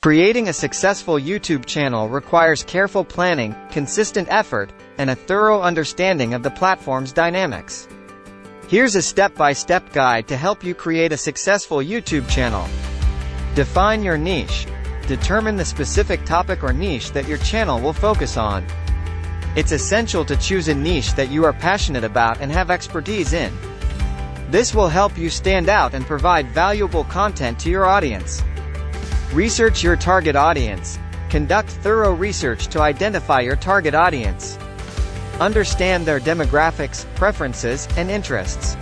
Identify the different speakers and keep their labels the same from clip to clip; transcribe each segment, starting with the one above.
Speaker 1: Creating a successful YouTube channel requires careful planning, consistent effort, and a thorough understanding of the platform's dynamics. Here's a step-by-step guide to help you create a successful YouTube channel. Define your niche. Determine the specific topic or niche that your channel will focus on. It's essential to choose a niche that you are passionate about and have expertise in. This will help you stand out and provide valuable content to your audience. Research your target audience. Conduct thorough research to identify your target audience. Understand their demographics, preferences, and interests.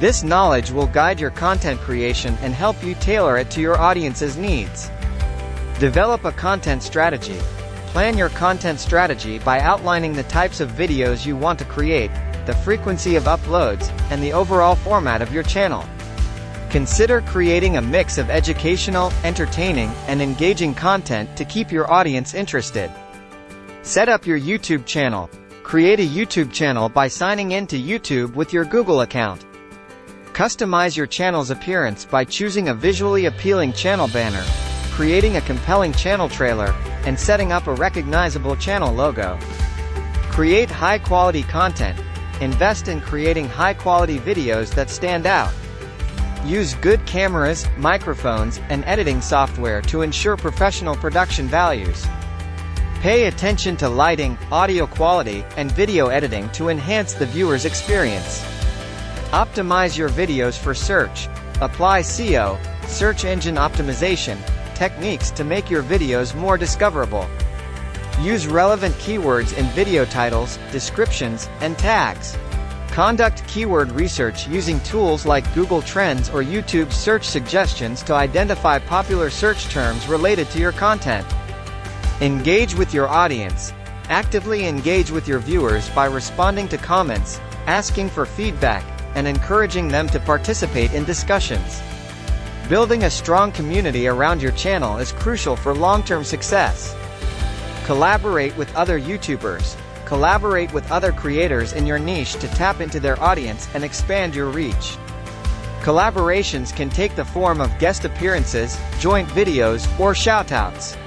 Speaker 1: This knowledge will guide your content creation and help you tailor it to your audience's needs. Develop a content strategy. Plan your content strategy by outlining the types of videos you want to create, the frequency of uploads, and the overall format of your channel. Consider creating a mix of educational, entertaining, and engaging content to keep your audience interested. Set up your YouTube channel. Create a YouTube channel by signing in to YouTube with your Google account. Customize your channel's appearance by choosing a visually appealing channel banner, creating a compelling channel trailer, and setting up a recognizable channel logo. Create high-quality content. Invest in creating high-quality videos that stand out. Use good cameras, microphones, and editing software to ensure professional production values. Pay attention to lighting, audio quality, and video editing to enhance the viewer's experience. Optimize your videos for search. Apply SEO, search engine optimization, techniques to make your videos more discoverable. Use relevant keywords in video titles, descriptions, and tags. Conduct keyword research using tools like Google Trends or YouTube search suggestions to identify popular search terms related to your content. Engage with your audience. Actively engage with your viewers by responding to comments, asking for feedback, and encouraging them to participate in discussions. Building a strong community around your channel is crucial for long-term success. Collaborate with other YouTubers. Collaborate with other creators in your niche to tap into their audience and expand your reach. Collaborations can take the form of guest appearances, joint videos, or shoutouts.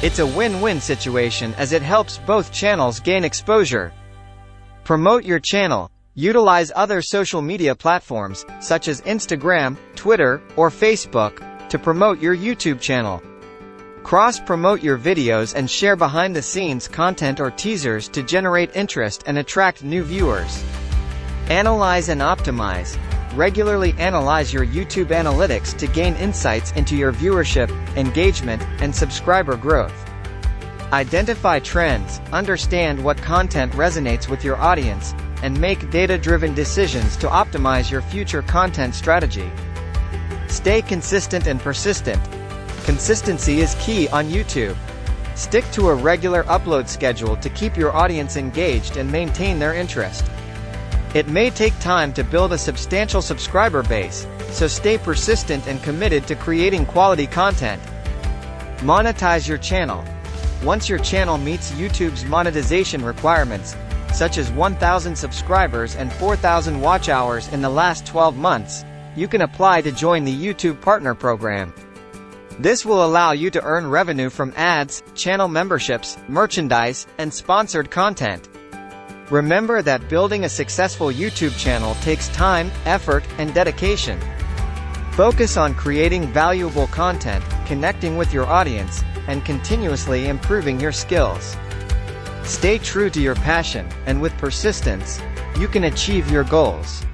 Speaker 1: It's a win-win situation as it helps both channels gain exposure. Promote your channel. Utilize other social media platforms, such as Instagram, Twitter, or Facebook, to promote your YouTube channel. Cross-promote your videos and share behind-the-scenes content or teasers to generate interest and attract new viewers. Analyze and optimize. Regularly analyze your YouTube analytics to gain insights into your viewership, engagement, and subscriber growth. Identify trends, understand what content resonates with your audience, and make data-driven decisions to optimize your future content strategy. Stay consistent and persistent. Consistency is key on YouTube. Stick to a regular upload schedule to keep your audience engaged and maintain their interest. It may take time to build a substantial subscriber base, so stay persistent and committed to creating quality content. Monetize your channel. Once your channel meets YouTube's monetization requirements, such as 1,000 subscribers and 4,000 watch hours in the last 12 months, you can apply to join the YouTube Partner Program. This will allow you to earn revenue from ads, channel memberships, merchandise, and sponsored content. Remember that building a successful YouTube channel takes time, effort, and dedication. Focus on creating valuable content, connecting with your audience, and continuously improving your skills. Stay true to your passion, and with persistence, you can achieve your goals.